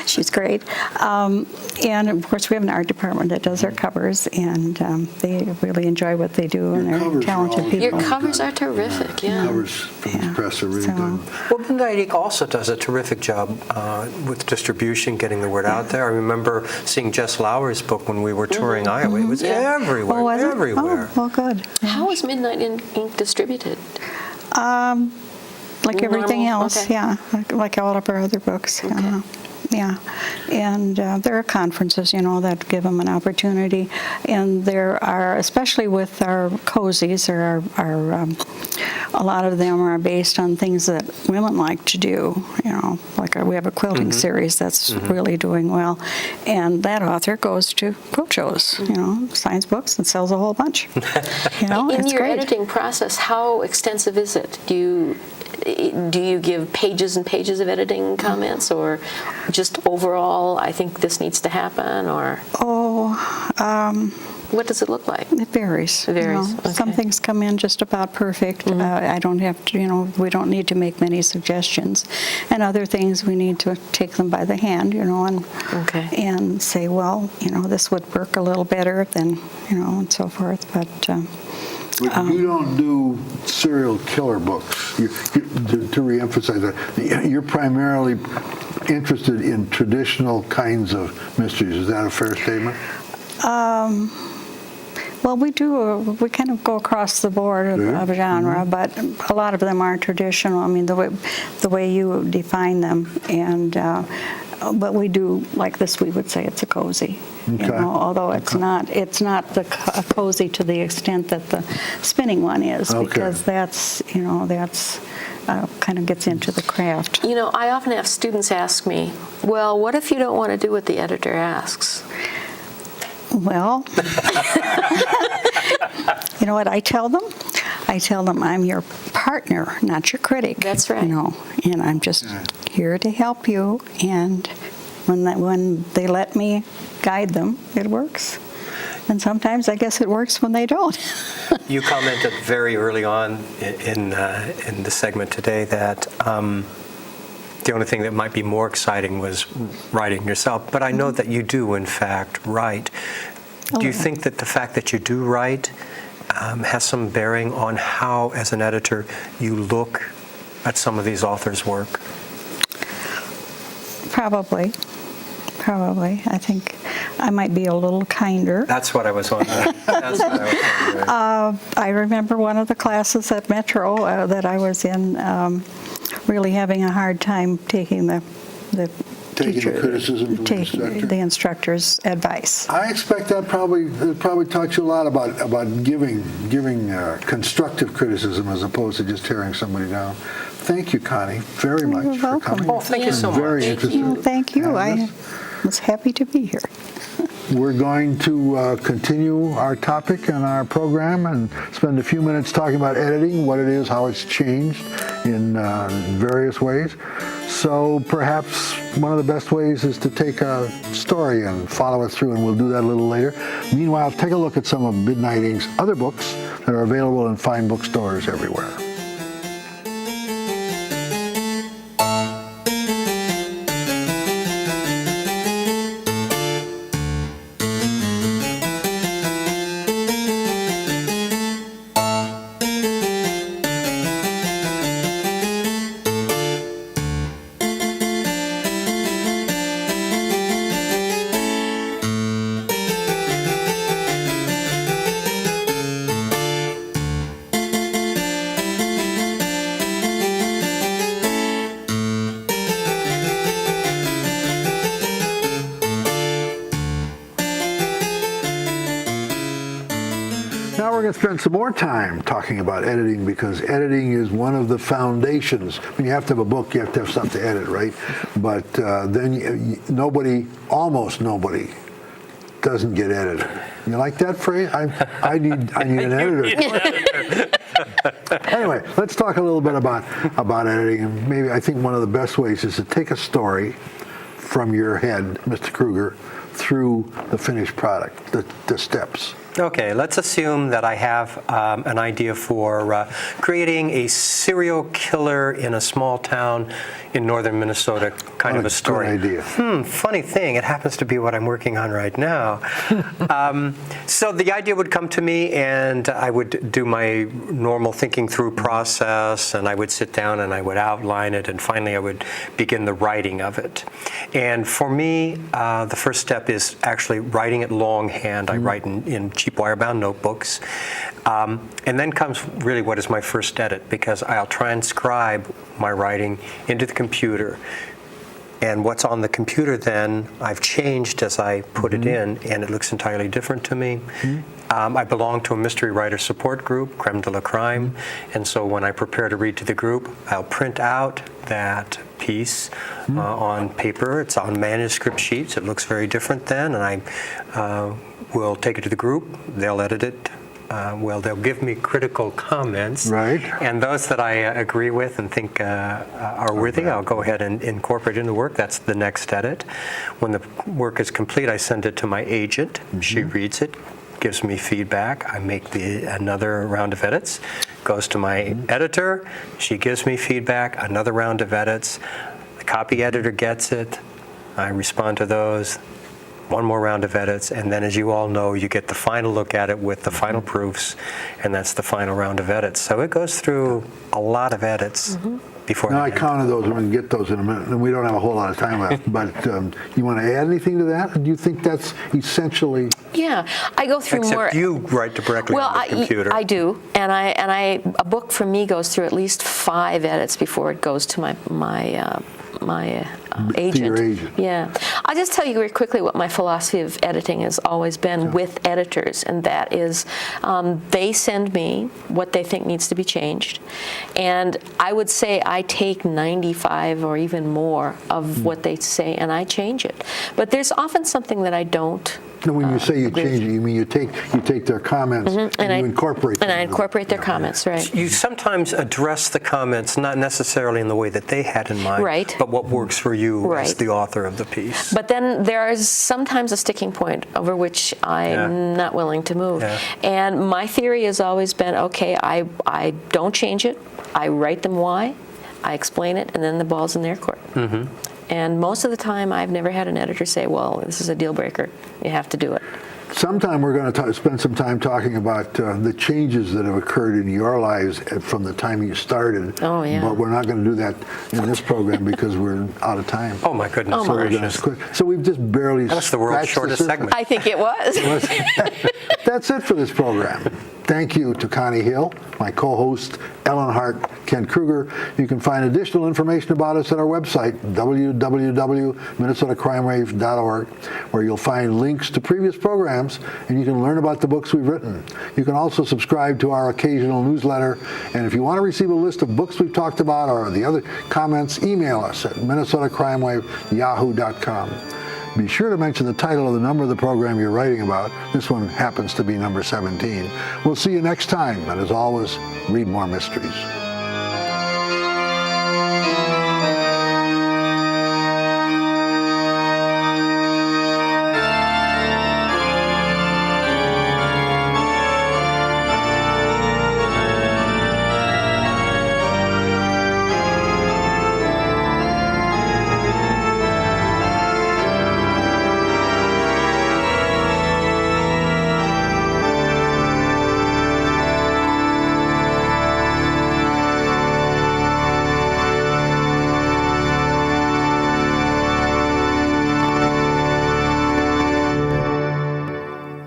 She's great. And of course, we have an art department that does our covers, and they really enjoy what they do, and they're talented people. Your covers are terrific, yeah. Covers from the press are really good. Well, Midnight Ink also does a terrific job with distribution, getting the word out there. I remember seeing Jess Lauer's book when we were touring Iowa. It was everywhere, Oh, was it? everywhere. Oh, well, good. How is Midnight Ink distributed? Like everything Normal? else, Okay. yeah, like all of our other books. Okay. Yeah, and there are conferences, that give them an opportunity, and there are, especially with our cozies, or our a lot of them are based on things that women like to do, like we have a quilting series that's really doing well, and that author goes to quilt shows, signs books and sells a whole bunch. In it's your great. editing process, how extensive is it? Do you give pages and pages of editing comments, or just overall, I think this needs to happen, or what does it look like? It varies. It varies. Okay. Some things come in just about perfect. I don't have to, we don't need to make many suggestions. And other things we need to take them by the hand, and say, well, this would work a little better than, and so forth. But you don't do serial killer books. To reemphasize that, you're primarily interested in traditional kinds of mysteries. Is that a fair statement? Well, we kind of go across the board of genre, but a lot of them aren't traditional. I mean, the way you define them, and but we do, like this, we would say it's a cozy. Although it's not a cozy to the extent that the spinning one is, because that's kind of gets into the craft. I often have students ask me, well, what if you don't want to do what the editor asks? Well, you know what I tell them? I tell them I'm your partner, not your critic. That's right. And I'm just here to help you. And when they let me guide them, it works. And sometimes I guess it works when they don't. You commented very early on in the segment today that the only thing that might be more exciting was writing yourself. But I know that you do, in fact, write. Do you think that the fact that you do write has some bearing on how, as an editor, you look at some of these authors' work? Probably. I think I might be a little kinder. That's what I was wondering. I remember one of the classes at Metro that I was in really having a hard time taking the criticism from the instructor's advice. I expect that probably taught you a lot about giving constructive criticism as opposed to just tearing somebody down. Thank you, Connie, very much You're for welcome. coming. Oh, thank you so much. Very interesting. Thank you. I was happy to be here. We're going to continue our topic and our program and spend a few minutes talking about editing, what it is, how it's changed in various ways. So perhaps one of the best ways is to take a story and follow it through, and we'll do that a little later. Meanwhile, take a look at some of Midnight Ink's other books that are available in fine bookstores everywhere. Now we're going to spend some more time talking about editing, because editing is one of the foundations. When you have to have a book, you have to have stuff to edit, right? But then almost nobody doesn't get edited. You like that phrase? I need an editor. Anyway, let's talk a little bit about editing. And maybe I think one of the best ways is to take a story from your head, Mr. Kruger, through the finished product, the steps. Okay, let's assume that I have an idea for creating a serial killer in a small town in northern Minnesota, kind of a story. Good idea. Funny thing, it happens to be what I'm working on right now. So the idea would come to me, and I would do my normal thinking through process, and I would sit down and I would outline it, and finally I would begin the writing of it. And for me, the first step is actually writing it longhand. I write in cheap wire-bound notebooks. And then comes really what is my first edit, because I'll transcribe my writing into the computer. And what's on the computer then, I've changed as I put it in, and it looks entirely different to me. I belong to a mystery writer support group, Creme de la Crime, and so when I prepare to read to the group, I'll print out that piece on paper. It's on manuscript sheets. It looks very different then, and I will take it to the group. They'll edit it. They'll give me critical comments, right? And those that I agree with and think are worthy, I'll go ahead and incorporate in the work. That's the next edit. When the work is complete, I send it to my agent. She reads it, gives me feedback. I make another round of edits. Goes to my editor. She gives me feedback. Another round of edits. The copy editor gets it. I respond to those. One more round of edits, and then, as you all know, you get the final look at it with the final proofs, and that's the final round of edits. So it goes through a lot of edits before. Now, I counted those. We're going to get those in a minute, and we don't have a whole lot of time left. But you want to add anything to that? Do you think that's essentially? Yeah, I go through Except more. you write directly on the computer. I do, and a book for me goes through at least 5 edits before it goes to my agent. Your agent. Yeah. I'll just tell you very quickly what my philosophy of editing has always been with editors, and that is they send me what they think needs to be changed, and I would say I take 95 or even more of what they say and I change it. But there's often something that I don't. No, when you say you change it, you mean you take their comments and you incorporate them. And I incorporate their comments, right. You sometimes address the comments not necessarily in the way that they had in mind, Right. but what works for you as Right. the author of the piece. But then there is sometimes a sticking point over which I'm not willing to move. Yeah. And my theory has always been, okay, I don't change it. I write them why, I explain it, and then the ball's in their court. And most of the time, I've never had an editor say, well, this is a deal breaker. You have to do it. Sometime we're going to spend some time talking about the changes that have occurred in your lives from the time you started. Oh, yeah. But we're not going to do that in this program because we're out of time. Oh, my goodness So we're gracious. gonna so we've just barely That's the world's scratched shortest surface. segment. I think it was. That's it for this program. Thank you to Connie Hill, my co-host, Ellen Hart, Ken Kruger. You can find additional information about us at our website, www.minnesotacrimewave.org, where you'll find links to previous programs, and you can learn about the books we've written. You can also subscribe to our occasional newsletter, and if you want to receive a list of books we've talked about or the other comments, email us at minnesotacrimewave@yahoo.com. Be sure to mention the title of the number of the program you're writing about. This one happens to be number 17. We'll see you next time, and as always, read more mysteries.